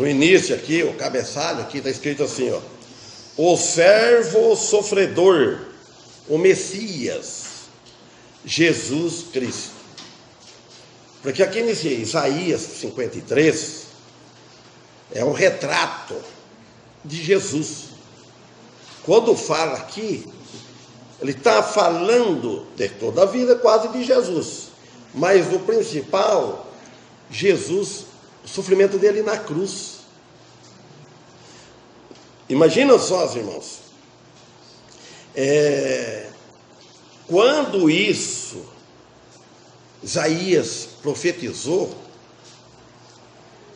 No início aqui, o cabeçalho aqui está escrito assim, ó: o servo sofredor, o Messias, Jesus Cristo. Porque aqui nesse Isaías 53 é um retrato de Jesus. Quando fala aqui, ele está falando de toda a vida quase de Jesus, mas o principal, Jesus, o sofrimento dele na cruz. Imagina só, irmãos, quando isso Isaías profetizou,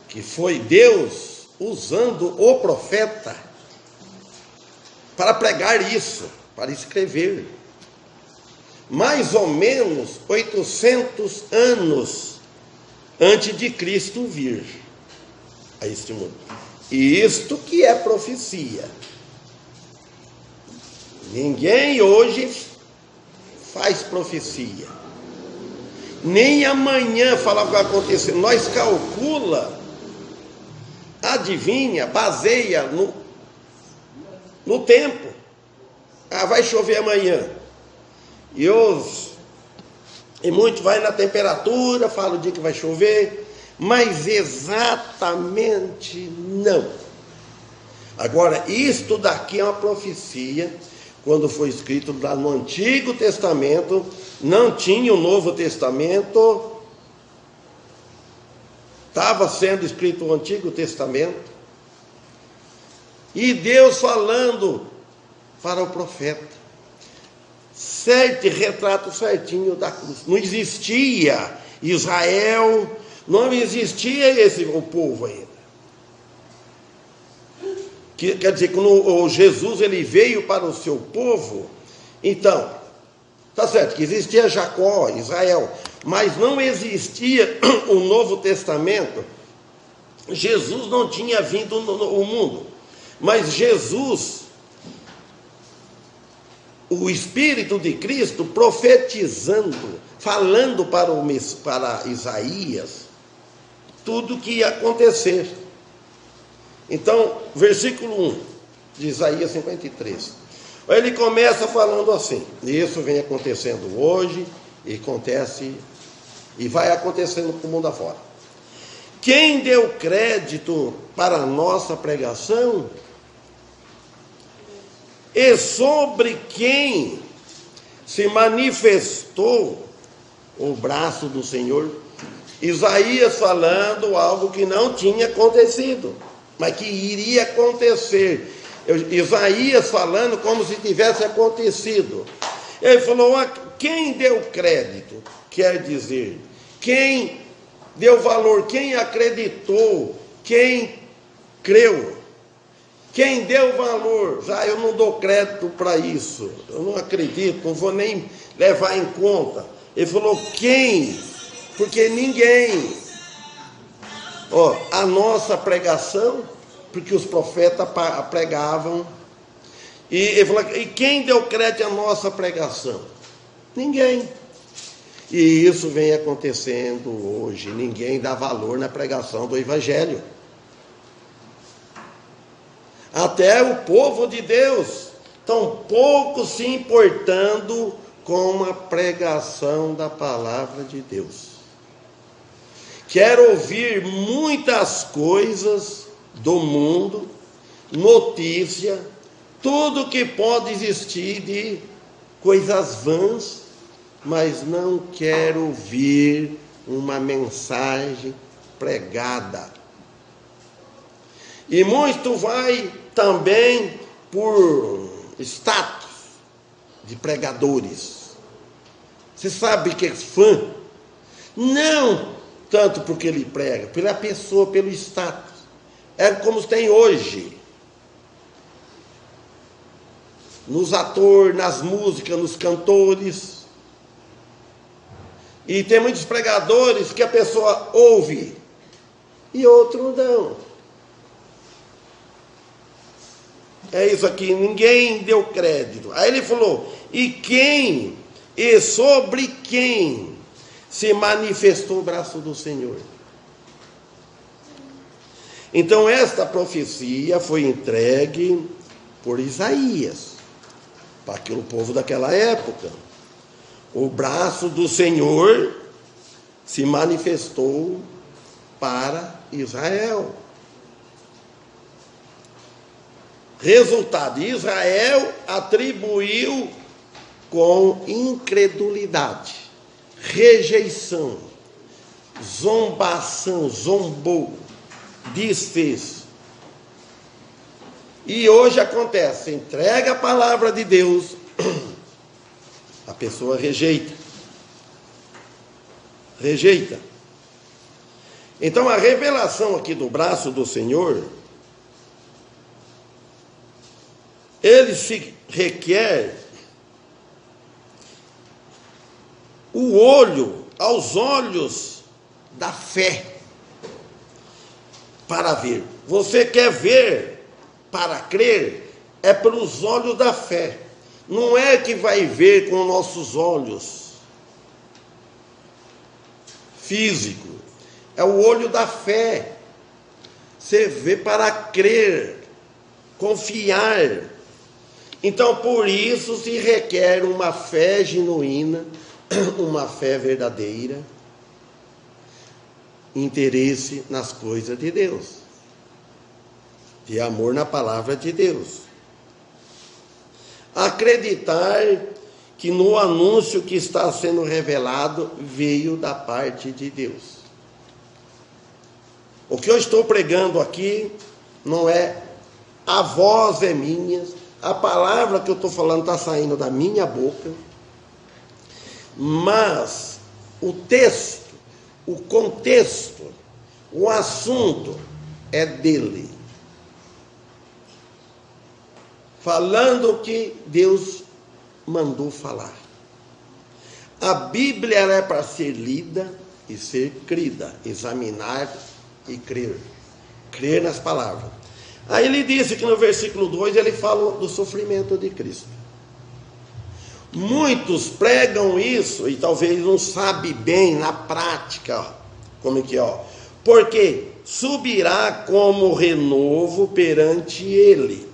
que foi Deus usando o profeta para pregar isso, para escrever, mais ou menos 800 anos antes de Cristo vir a este mundo. E isto que é profecia. Ninguém hoje faz profecia. Nem amanhã falar o que vai acontecer. Nós calcula, adivinha, baseia no tempo. Vai chover amanhã. E muito vai na temperatura, fala o dia que vai chover, mas exatamente não. Agora, isto daqui é uma profecia. Quando foi escrito lá no Antigo Testamento, não tinha o Novo Testamento, estava sendo escrito o Antigo Testamento, e Deus falando para o profeta, retrato certinho da cruz. Não existia Israel, não existia o povo ainda. Quer dizer, quando o Jesus ele veio para o seu povo, então, tá certo que existia Jacó, Israel, mas não existia o Novo Testamento. Jesus não tinha vindo no mundo, mas Jesus, o Espírito de Cristo profetizando, falando para Isaías tudo que ia acontecer. Então, versículo 1 de Isaías 53. Ele começa falando assim, e isso vem acontecendo hoje, e acontece, e vai acontecendo para o mundo afora. Quem deu crédito para a nossa pregação? E sobre quem se manifestou o braço do Senhor? Isaías falando algo que não tinha acontecido, mas que iria acontecer. Isaías falando como se tivesse acontecido. Ele falou, quem deu crédito? Quer dizer, quem deu valor, quem acreditou, quem creu, quem deu valor. Eu não dou crédito para isso, eu não acredito, não vou nem levar em conta. Ele falou, quem? Porque ninguém. A nossa pregação, porque os profetas pregavam, e ele falou, e quem deu crédito à nossa pregação? Ninguém. E isso vem acontecendo hoje, ninguém dá valor na pregação do Evangelho. Até o povo de Deus, tão pouco se importando com a pregação da palavra de Deus. Quero ouvir muitas coisas do mundo, notícia, tudo que pode existir de coisas vãs, mas não quero ouvir uma mensagem pregada. E muito vai também por status de pregadores. Você sabe que é fã? Não tanto porque ele prega, pela pessoa, pelo status. É como tem hoje. Nos atores, nas músicas, nos cantores. E tem muitos pregadores que a pessoa ouve e outro não. É isso aqui, ninguém deu crédito. Aí ele falou, e sobre quem se manifestou o braço do Senhor? Então esta profecia foi entregue por Isaías para aquele povo daquela época. O braço do Senhor se manifestou para Israel. Resultado: Israel atribuiu com incredulidade, rejeição, zombação, zombou, desfez. E hoje acontece, entrega a palavra de Deus, a pessoa rejeita. Então a revelação aqui do braço do Senhor, ele se requer o olho, aos olhos da fé, para ver. Você quer ver para crer? É pelos olhos da fé. Não é que vai ver com nossos olhos físicos. É o olho da fé. Você vê para crer, confiar. Então, por isso se requer uma fé genuína, uma fé verdadeira, interesse nas coisas de Deus, de amor na palavra de Deus. Acreditar que no anúncio que está sendo revelado veio da parte de Deus. O que eu estou pregando aqui não é a voz é minha, a palavra que eu estou falando está saindo da minha boca, mas o texto, o contexto, o assunto é dele. Falando o que Deus mandou falar. A Bíblia é para ser lida e ser crida, examinar e crer. Crer nas palavras. Aí ele disse que no versículo 2 ele fala do sofrimento de Cristo. Muitos pregam isso e talvez não sabem bem na prática, como é que é, porque subirá como renovo perante ele,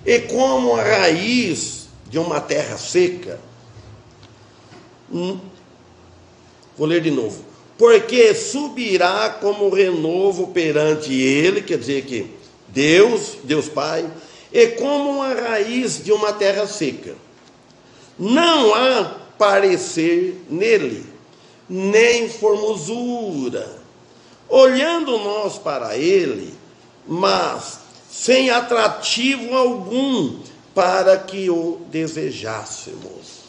e como a raiz de uma terra seca. Vou ler de novo. Porque subirá como renovo perante ele, quer dizer que Deus Pai, e como uma raiz de uma terra seca. Não há parecer nele, nem formosura, olhando nós para ele, mas sem atrativo algum para que o desejássemos.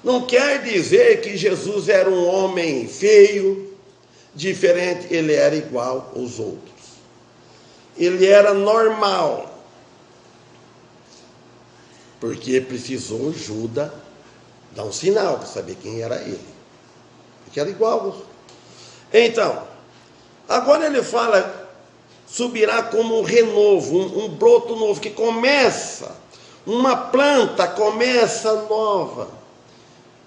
Não quer dizer que Jesus era um homem feio, diferente, ele era igual aos outros. Ele era normal, porque precisou Judas dar um sinal para saber quem era ele. Porque era igual aos outros. Então, agora ele fala, subirá como um renovo, um broto novo, que começa, uma planta começa nova,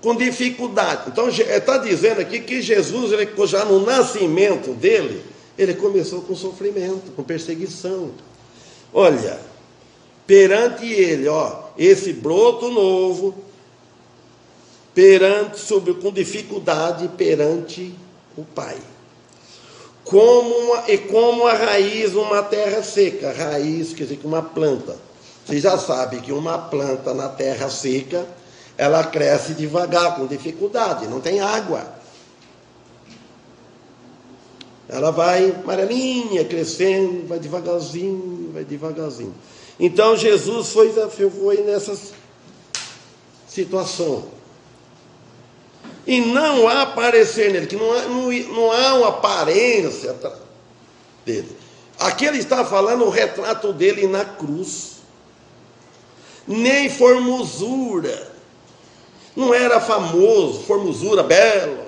com dificuldade. Então, está dizendo aqui que Jesus, ele, já no nascimento dele, ele começou com sofrimento, com perseguição. Olha, perante ele, esse broto novo, com dificuldade perante o Pai. Como a raiz numa terra seca. Raiz quer dizer que uma planta. Você já sabe que uma planta na terra seca, ela cresce devagar, com dificuldade, não tem água. Ela vai amarelinha, crescendo, vai devagarzinho. Então Jesus foi nessa situação. E não há parecer nele, que não há uma aparência dele. Aqui ele está falando o retrato dele na cruz. Nem formosura. Não era famoso, formosura, belo.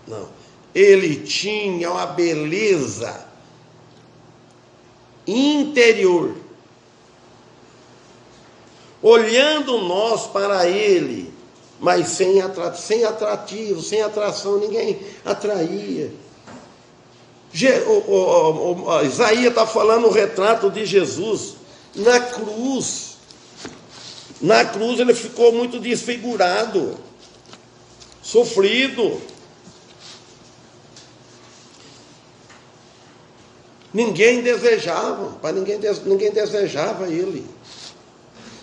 Não. Ele tinha uma beleza interior. Olhando nós para ele, mas sem atrativo, sem atração, ninguém atraía. Isaías está falando o retrato de Jesus na cruz. Na cruz ele ficou muito desfigurado, sofrido. Ninguém desejava, ninguém desejava ele.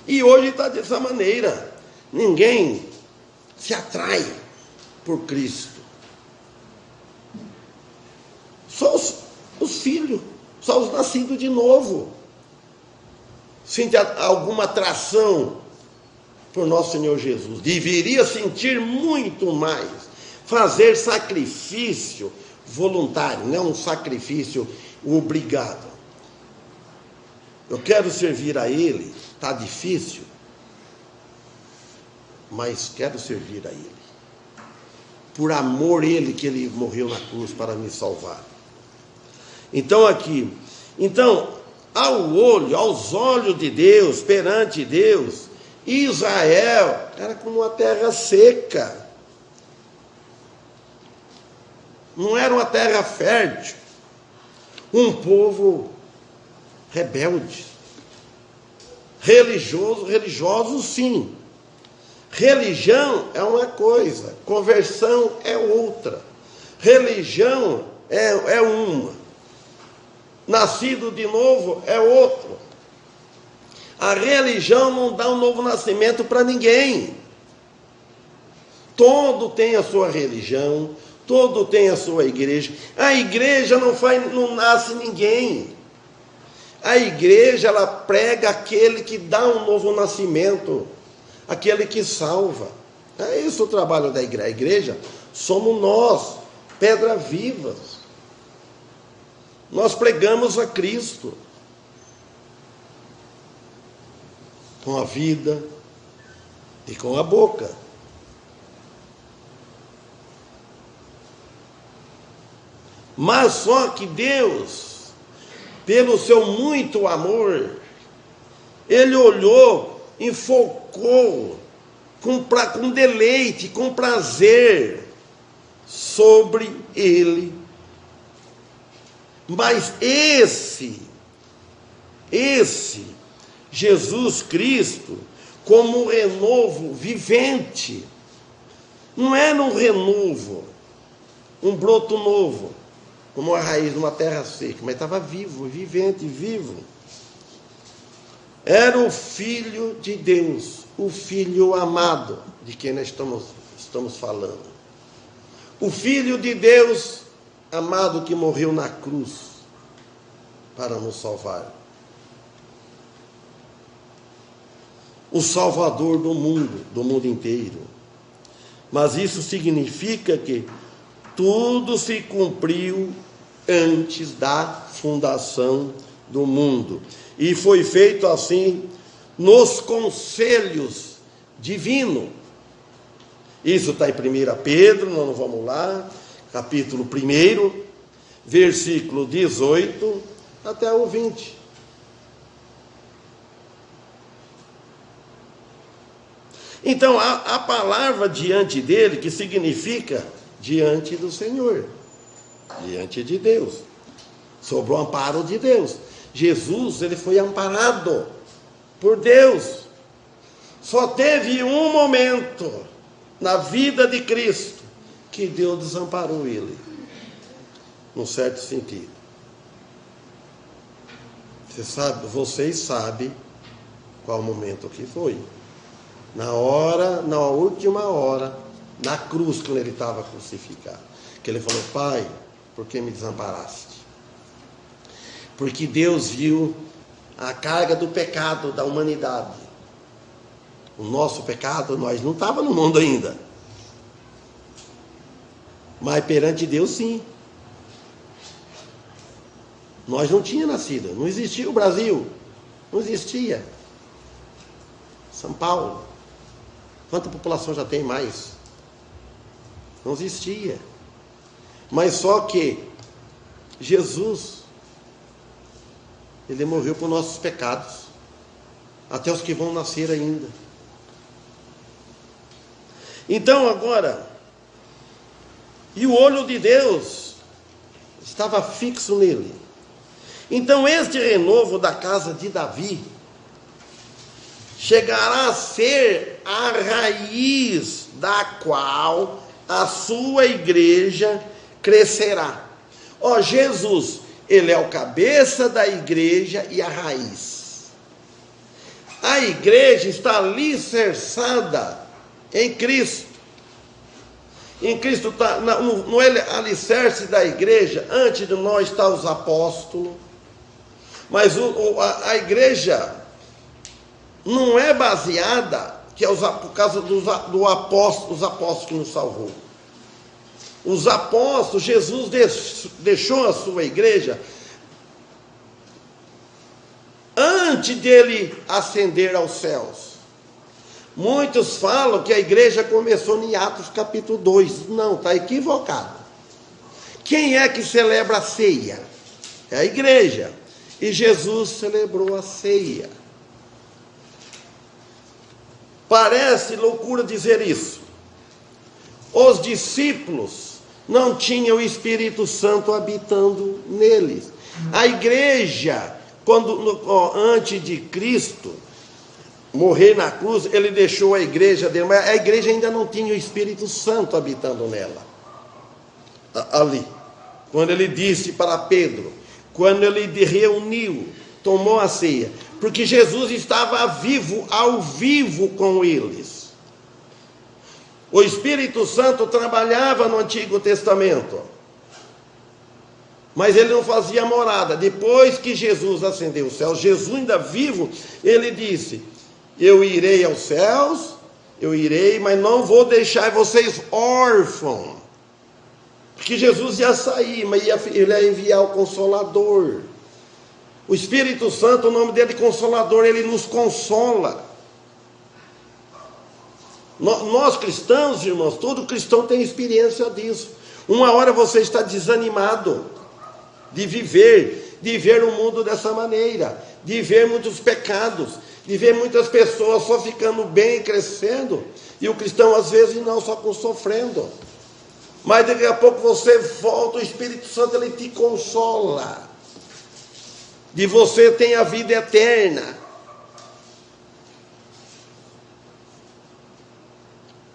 E hoje está dessa maneira. Ninguém se atrai por Cristo. Só os filhos, só os nascidos de novo, sentem alguma atração por nosso Senhor Jesus. Deveria sentir muito mais, fazer sacrifício voluntário, não um sacrifício obrigado. Eu quero servir a Ele, está difícil, mas quero servir a Ele. Por amor a Ele que Ele morreu na cruz para me salvar. Então aqui, aos olhos de Deus, perante Deus, Israel era como uma terra seca. Não era uma terra fértil. Um povo rebelde. Religioso sim. Religião é uma coisa, conversão é outra. Religião é uma. Nascido de novo é outro. A religião não dá um novo nascimento para ninguém. Todo tem a sua religião, todo tem a sua igreja. A igreja não nasce ninguém. A igreja, ela prega aquele que dá um novo nascimento, aquele que salva. É isso o trabalho da igreja. A igreja somos nós, pedras vivas. Nós pregamos a Cristo com a vida e com a boca. Mas só que Deus, pelo seu muito amor, Ele olhou, enfocou com deleite, com prazer sobre Ele. Mas esse Jesus Cristo, como um renovo vivente, não era um renovo, um broto novo, como a raiz de uma terra seca, mas estava vivo, vivente, vivo. Era o Filho de Deus, o Filho amado, de quem nós estamos falando. O Filho de Deus amado que morreu na cruz para nos salvar. O Salvador do mundo inteiro. Mas isso significa que tudo se cumpriu antes da fundação do mundo. E foi feito assim nos conselhos divinos. Isso está em 1 Pedro, nós vamos lá, capítulo 1, versículo 18 até o 20. Então, a palavra diante dele, que significa diante do Senhor, diante de Deus, sob o amparo de Deus. Jesus, ele foi amparado por Deus. Só teve um momento na vida de Cristo que Deus desamparou ele, num certo sentido. Vocês sabem qual momento que foi. Na última hora, na cruz, quando ele estava crucificado, que ele falou: Pai, por que me desamparaste? Porque Deus viu a carga do pecado da humanidade. O nosso pecado, nós não estávamos no mundo ainda. Mas perante Deus, sim. Nós não tínhamos nascido, não existia o Brasil, não existia. São Paulo, quanta população já tem mais? Não existia. Mas só que Jesus, ele morreu por nossos pecados, até os que vão nascer ainda. Então agora, e o olho de Deus estava fixo nele. Então este renovo da casa de Davi chegará a ser a raiz da qual a sua igreja crescerá. Ó, Jesus, ele é o cabeça da igreja e a raiz. A igreja está alicerçada em Cristo. Em Cristo está, no alicerce da igreja, antes de nós está os apóstolos. Mas a igreja não é baseada, que é por causa dos apóstolos que nos salvou. Os apóstolos, Jesus deixou a sua igreja antes dele ascender aos céus. Muitos falam que a igreja começou em Atos capítulo 2. Não, está equivocado. Quem é que celebra a ceia? É a igreja. E Jesus celebrou a ceia. Parece loucura dizer isso. Os discípulos não tinham o Espírito Santo habitando neles. A igreja, antes de Cristo morrer na cruz, ele deixou a igreja dele, mas a igreja ainda não tinha o Espírito Santo habitando nela. Ali, quando ele disse para Pedro, quando ele reuniu, tomou a ceia, porque Jesus estava ao vivo com eles. O Espírito Santo trabalhava no Antigo Testamento, mas ele não fazia morada. Depois que Jesus ascendeu aos céus, Jesus ainda vivo, ele disse: eu irei aos céus, mas não vou deixar vocês órfãos. Porque Jesus ia sair, mas ele ia enviar o Consolador. O Espírito Santo, o nome dele é Consolador, ele nos consola. Nós cristãos, irmãos, todo cristão tem experiência disso. Uma hora você está desanimado de ver o mundo dessa maneira, de ver muitos pecados, de ver muitas pessoas só ficando bem, crescendo, e o cristão às vezes não, só sofrendo. Mas daqui a pouco você volta, o Espírito Santo ele te consola, de você tem a vida eterna.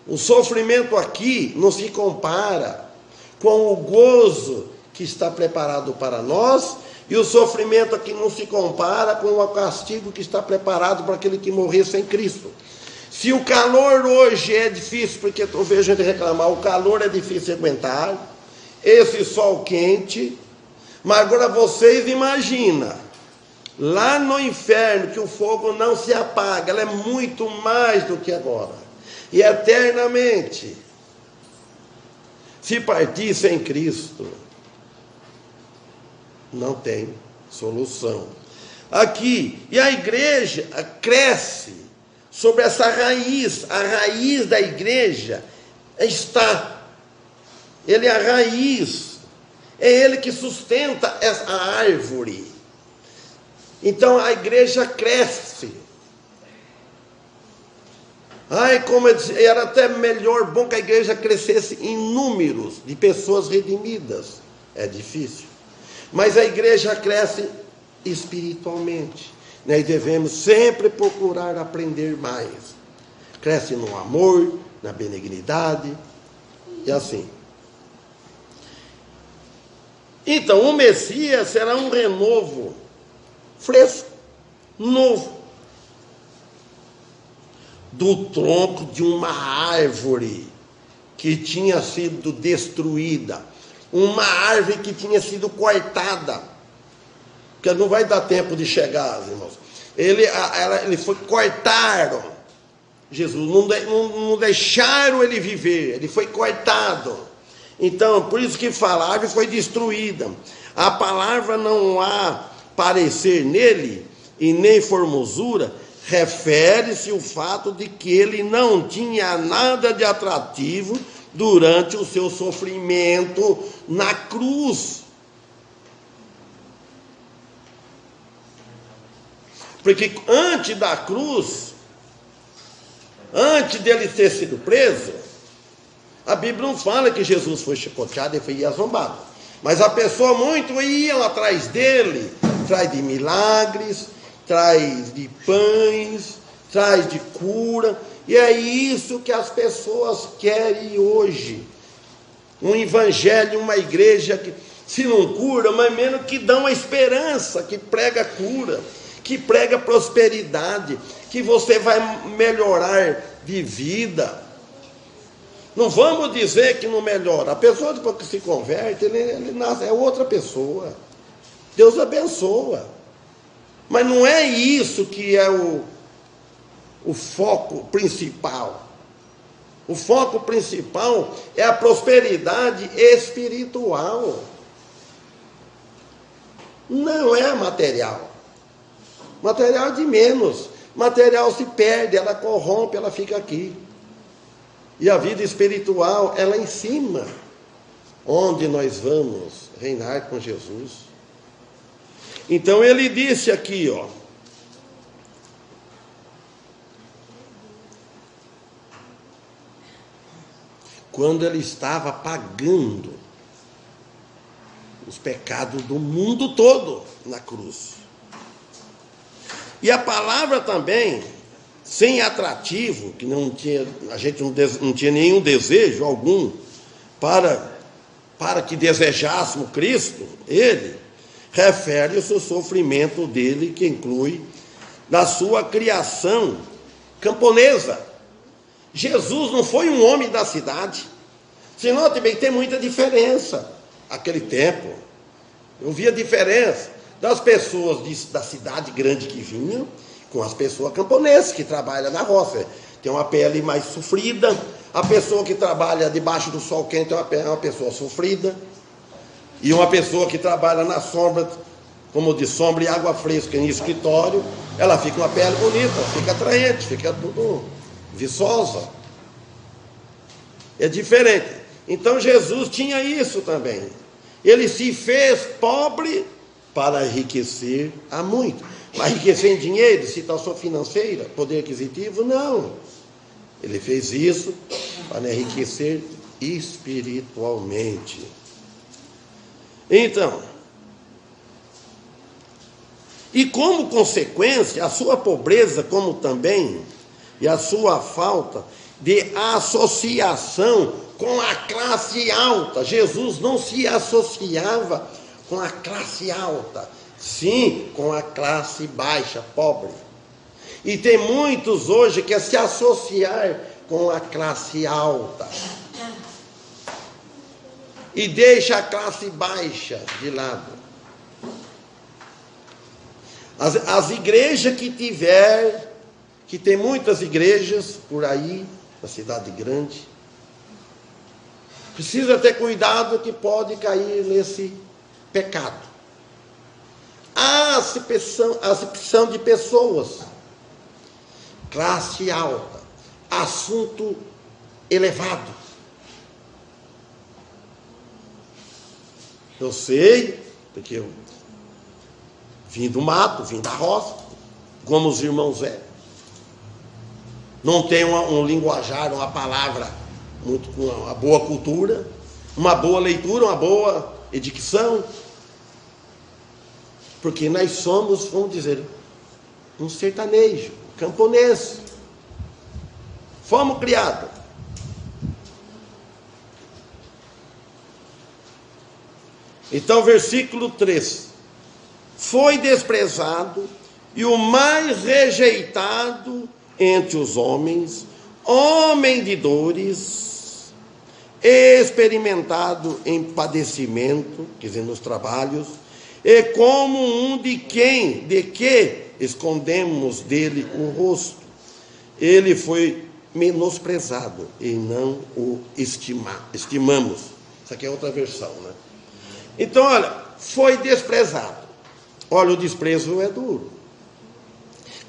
O sofrimento aqui não se compara com o gozo que está preparado para nós, e o sofrimento aqui não se compara com o castigo que está preparado para aquele que morrer sem Cristo. Se o calor hoje é difícil, porque eu vejo gente reclamar, o calor é difícil de aguentar, esse sol quente, mas agora vocês imaginam, lá no inferno, que o fogo não se apaga, ela é muito mais do que agora, e eternamente. Se partir sem Cristo, não tem solução. Aqui, e a igreja cresce sobre essa raiz. A raiz da igreja ele é a raiz, é ele que sustenta a árvore. Então a igreja cresce. Como eu disse, era até bom que a igreja crescesse em números de pessoas redimidas. É difícil. Mas a igreja cresce espiritualmente. Nós devemos sempre procurar aprender mais. Cresce no amor, na benignidade, e assim. Então, o Messias será um renovo fresco, novo, do tronco de uma árvore que tinha sido destruída, uma árvore que tinha sido cortada, porque não vai dar tempo de chegar, irmãos. Ele foi, cortaram Jesus, não deixaram ele viver, ele foi cortado. Então, por isso que fala, a árvore foi destruída. A palavra não há parecer nele, e nem formosura, refere-se ao fato de que ele não tinha nada de atrativo durante o seu sofrimento na cruz. Porque antes da cruz, antes dele ter sido preso, a Bíblia não fala que Jesus foi chicoteado e foi zombado. Mas a pessoa muito ia atrás dele, atrás de milagres, atrás de pães, atrás de cura. E é isso que as pessoas querem hoje. Um evangelho, uma igreja que, se não cura, mas menos que dá uma esperança, que prega cura, que prega prosperidade, que você vai melhorar de vida. Não vamos dizer que não melhora. A pessoa depois que se converte, ele nasce, é outra pessoa. Deus abençoa. Mas não é isso que é o foco principal. O foco principal é a prosperidade espiritual. Não é material. Material é de menos. Material se perde, ela corrompe, ela fica aqui. E a vida espiritual é lá em cima, onde nós vamos reinar com Jesus. Então ele disse aqui, ó. Quando ele estava pagando os pecados do mundo todo na cruz. E a palavra também, sem atrativo, que não tinha, a gente não tinha nenhum desejo algum para que desejássemos Cristo, ele refere-se ao sofrimento dele, que inclui da sua criação camponesa. Jesus não foi um homem da cidade. Se note bem, tem muita diferença. Aquele tempo, eu via a diferença das pessoas da cidade grande que vinham com as pessoas camponesas que trabalham na roça. Tem uma pele mais sofrida. A pessoa que trabalha debaixo do sol quente é uma pessoa sofrida. E uma pessoa que trabalha na sombra, como de sombra e água fresca em escritório, ela fica uma pele bonita, fica atraente, fica tudo viçosa. É diferente. Então Jesus tinha isso também. Ele se fez pobre para enriquecer a muito. Para enriquecer em dinheiro, situação financeira, poder aquisitivo, não. Ele fez isso para enriquecer espiritualmente. Então, e como consequência, a sua pobreza, como também, e a sua falta de associação com a classe alta. Jesus não se associava com a classe alta, sim com a classe baixa, pobre. E tem muitos hoje que querem se associar com a classe alta e deixa a classe baixa de lado. As igrejas que tem muitas igrejas por aí, na cidade grande, precisa ter cuidado que pode cair nesse pecado. A acepção de pessoas, classe alta, assunto elevado. Eu sei, porque eu vim do mato, vim da roça, como os irmãos não tem um linguajar, uma palavra muito, com uma boa cultura, uma boa leitura, uma boa dicção, porque nós somos, vamos dizer, um sertanejo, um camponês. Fomos criados. Então, versículo 3. Foi desprezado e o mais rejeitado entre os homens, homem de dores, experimentado em padecimento, quer dizer, nos trabalhos, e como um de que escondemos dele o rosto. Ele foi menosprezado e não o estimamos. Isso aqui é outra versão, né? Então, olha, foi desprezado. Olha, o desprezo é duro.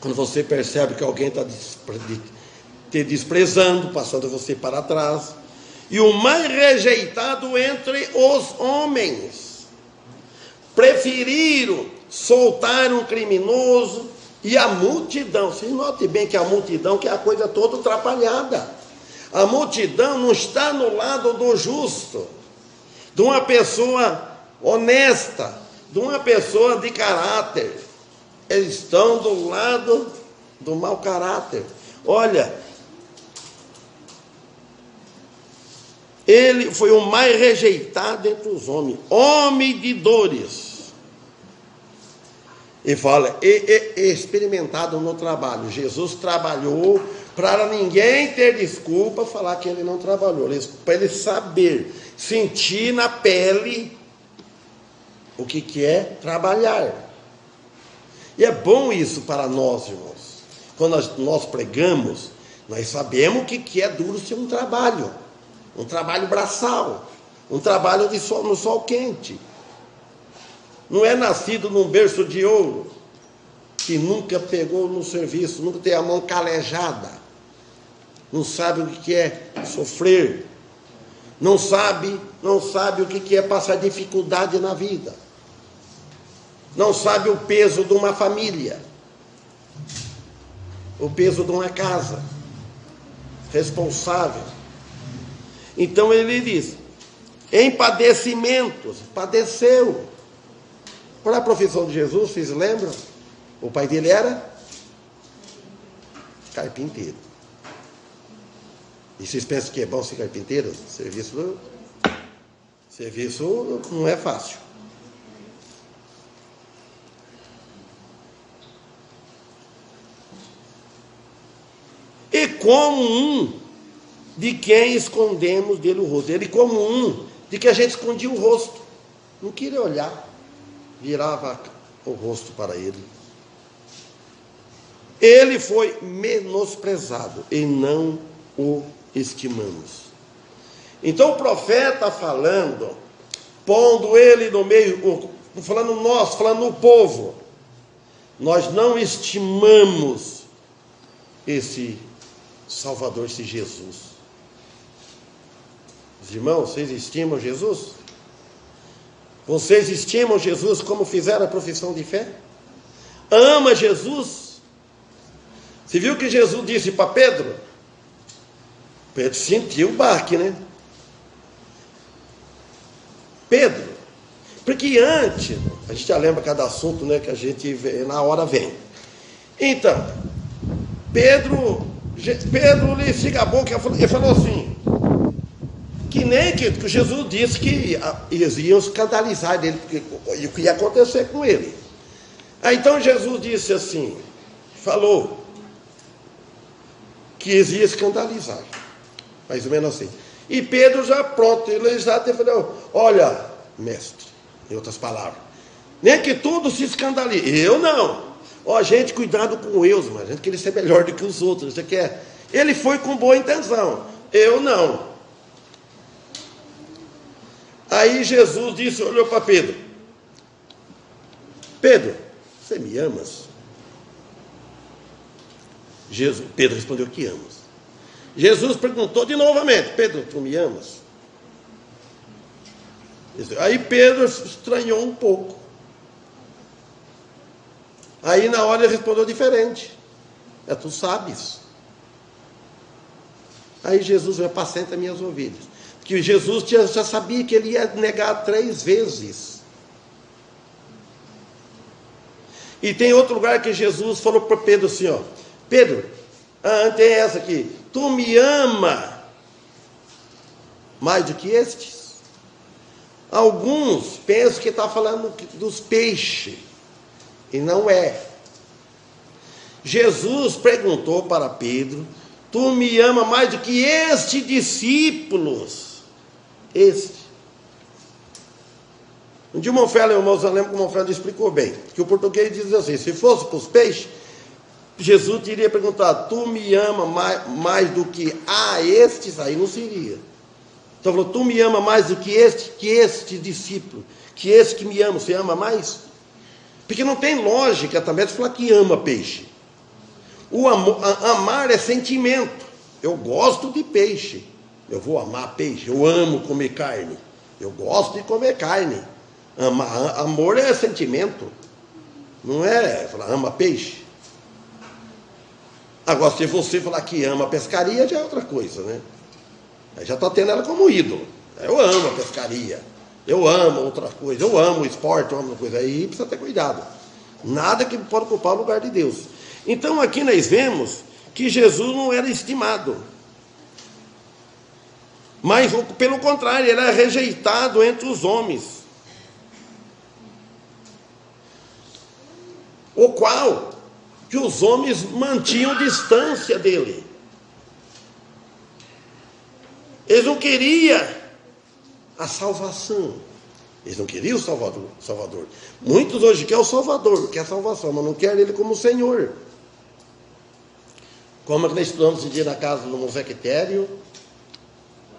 Quando você percebe que alguém está te desprezando, passando você para trás. E o mais rejeitado entre os homens. Preferiram soltar um criminoso e a multidão. Se note bem que a multidão que é a coisa toda atrapalhada. A multidão não está no lado do justo. De uma pessoa honesta, de uma pessoa de caráter. Eles estão do lado do mau caráter. Olha, ele foi o mais rejeitado entre os homens, homem de dores. E fala, experimentado no trabalho. Jesus trabalhou para ninguém ter desculpa falar que ele não trabalhou, para ele saber, sentir na pele o que é trabalhar. E é bom isso para nós, irmãos. Quando nós pregamos, nós sabemos o que é duro ser um trabalho braçal, um trabalho no sol quente. Não é nascido num berço de ouro, que nunca pegou no serviço, nunca tem a mão calejada, não sabe o que é sofrer, não sabe o que é passar dificuldade na vida, não sabe o peso de uma família, o peso de uma casa, responsável. Então ele diz, em padecimentos, padeceu. Para a profissão de Jesus, vocês lembram? O pai dele era carpinteiro. E vocês pensam que é bom ser carpinteiro? Serviço não é fácil. E como um de quem escondemos dele o rosto. Ele como um de que a gente escondia o rosto. Não queria olhar. Virava o rosto para ele. Ele foi menosprezado e não o estimamos. Então o profeta falando, pondo ele no meio, falando nós, falando no povo, nós não estimamos esse Salvador, esse Jesus. Os irmãos, vocês estimam Jesus? Vocês estimam Jesus como fizeram a profissão de fé? Ama Jesus? Você viu que Jesus disse para Pedro? Pedro sentiu o baque, né? Pedro, porque antes, a gente já lembra cada assunto, né, que a gente vê, na hora vem. Então, Pedro lhe se a boca e falou assim, que nem que Jesus disse que eles iam escandalizar dele, porque o que ia acontecer com ele. Aí então Jesus disse assim, falou que eles iam escandalizar, mais ou menos assim. E Pedro já pronto, ele já falou, olha, mestre, em outras palavras, nem que tudo se escandalize, eu não. Ó, gente, cuidado com eu, mas a gente queria ser melhor do que os outros, você quer? Ele foi com boa intenção, eu não. Aí Jesus disse, olhou para Pedro, Pedro, você me amas? Pedro respondeu que amas. Jesus perguntou de novamente, Pedro, tu me amas? Aí Pedro estranhou um pouco. Aí na hora ele respondeu diferente. Tu sabes. Aí Jesus vai, apacenta minhas ovelhas. Que Jesus já sabia que ele ia negar 3 vezes. E tem outro lugar que Jesus falou para Pedro assim, ó, Pedro, tem essa aqui, tu me ama mais do que estes? Alguns pensam que está falando dos peixes, e não é. Jesus perguntou para Pedro, tu me ama mais do que estes discípulos? Um dia o Monfela, irmãos, eu lembro que o Monfela explicou bem, que o português diz assim, se fosse para os peixes, Jesus teria perguntado, tu me ama mais do que estes? Aí não seria. Então falou, tu me ama mais do que este discípulo, que esse que me ama, você ama mais? Porque não tem lógica também de falar que ama peixe. O amor, amar é sentimento. Eu gosto de peixe, eu vou amar peixe, eu amo comer carne, eu gosto de comer carne. Amor é sentimento, não é falar ama peixe. Agora, se você falar que ama pescaria, já é outra coisa, né? Aí já está tendo ela como ídolo. Eu amo a pescaria, Eu amo outra coisa, eu amo esporte, eu amo outra coisa. Aí precisa ter cuidado. Nada que pode ocupar o lugar de Deus. Então aqui nós vemos que Jesus não era estimado. Mas, pelo contrário, ele era rejeitado entre os homens. O qual que os homens mantinham distância dele. Eles não queriam a salvação. Eles não queriam o Salvador. Muitos hoje querem o Salvador, querem a salvação, mas não querem ele como Senhor. Como nós estudamos esse dia na casa do Mosé Quitério.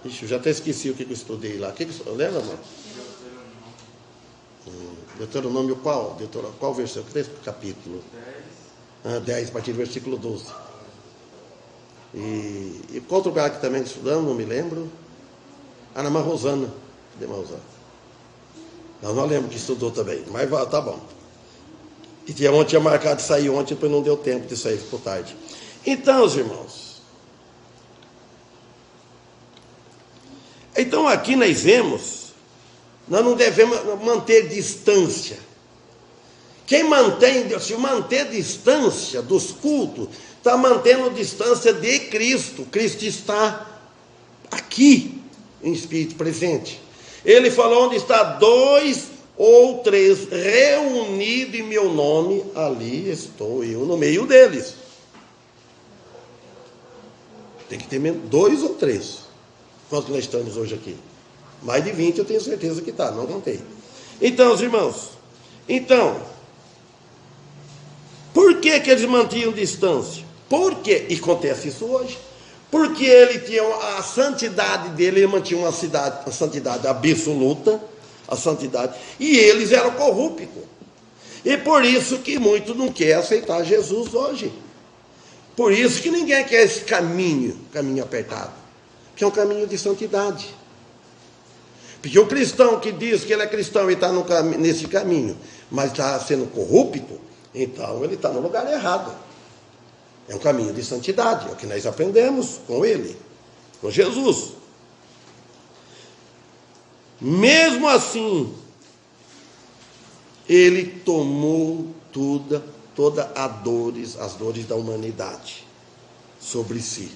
Ixi, eu já até esqueci o que eu estudei lá. Lembra, mano? Deuteronômio qual? Qual versículo? Capítulo? 10, a partir do versículo 12. E qual outro lugar que também estudamos, não me lembro. Na Marrosana. Cadê Marrosana? Não lembro que estudou também, mas tá bom. E tinha marcado de sair ontem, depois não deu tempo de sair, ficou tarde. Então, os irmãos, então aqui nós vemos, nós não devemos manter distância. Quem se manter distância dos cultos, está mantendo distância de Cristo. Cristo está aqui, em espírito presente. Ele falou: onde está 2 ou 3 reunidos em meu nome, ali estou eu no meio deles. Tem que ter 2 ou 3. Quantos nós estamos hoje aqui? Mais de 20 eu tenho certeza que está, não contei. Então, os irmãos, por que eles mantinham distância? Por quê? E acontece isso hoje. Porque ele tinha a santidade dele, ele mantinha uma santidade absoluta, a santidade, e eles eram corruptos. E por isso que muitos não querem aceitar Jesus hoje. Por isso que ninguém quer esse caminho apertado, que é um caminho de santidade. Porque o cristão que diz que ele é cristão e está nesse caminho, mas está sendo corrupto, então ele está no lugar errado. É um caminho de santidade, é o que nós aprendemos com ele, com Jesus. Mesmo assim, ele tomou todas as dores da humanidade sobre si.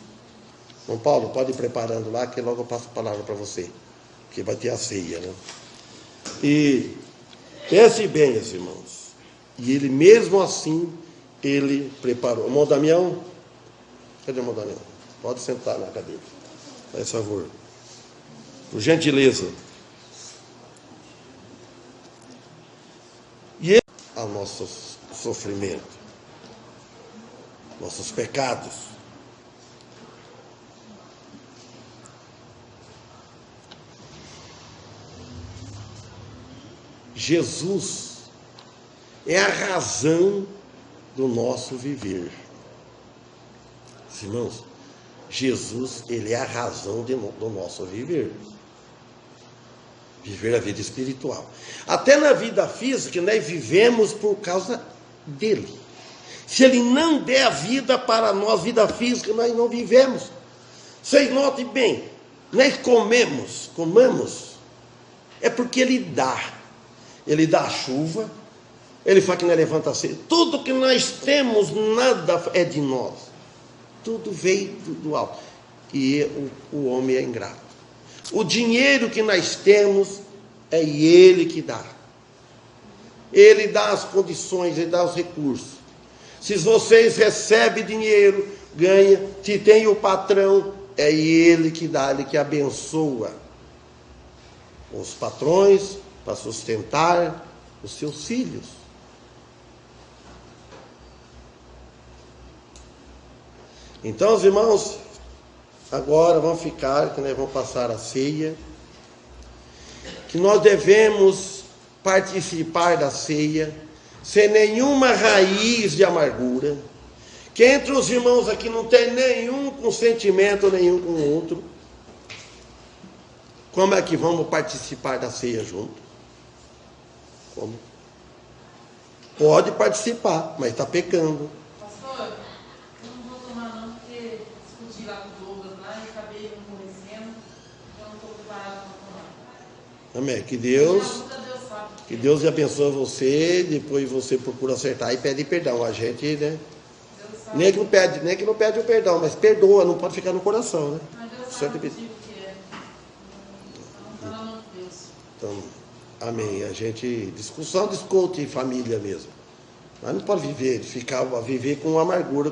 Bom, Paulo, pode ir preparando lá, que logo eu passo a palavra para você, que vai ter a ceia, né? E pense bem, meus irmãos, e ele mesmo assim, ele preparou. Irmão Damião, cadê o irmão Damião? Pode sentar na cadeira, faz favor, por gentileza. E ele, ao nosso sofrimento, nossos pecados. Jesus é a razão do nosso viver. Irmãos, Jesus, ele é a razão do nosso viver. Viver a vida espiritual. Até na vida física, nós vivemos por causa dele. Se ele não der a vida para nós, vida física, nós não vivemos. Vocês notem bem, nós comemos, é porque ele dá. Ele dá a chuva, ele fala que nós levanta cedo. Tudo que nós temos, nada é de nós. Tudo veio do alto. E o homem é ingrato. O dinheiro que nós temos, é ele que dá. Ele dá as condições, ele dá os recursos. Se vocês recebem dinheiro, ganha. Se tem o patrão, é ele que dá, ele que abençoa os patrões para sustentar os seus filhos. Então, os irmãos, agora vamos ficar, que nós vamos passar a ceia, que nós devemos participar da ceia sem nenhuma raiz de amargura, que entre os irmãos aqui não tem nenhum consentimento nenhum com o outro. Como é que vamos participar da ceia junto? Como? Pode participar, mas está pecando. Pastor, eu não vou tomar não, porque discuti lá com o Douglas lá e acabei não conhecendo, então não estou preparado para tomar. Amém. Que Deus Deus sabe. lhe abençoe você, depois você procura acertar e pede perdão. A gente, né? Deus sabe. Nem que não pede o perdão, mas perdoa, não pode ficar no coração, né? Mas Deus Certo? sabe o motivo que é. Não fala não de Deus. Então, amém. A gente, discussão discute em família mesmo. Mas não pode viver com amargura,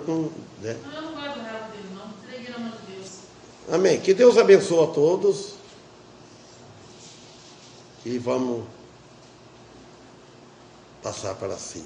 né? Não, eu não guardo raiva dele, não. Entreguei na mão de Deus. Amém. Que Deus abençoe a todos. E vamos passar para a ceia.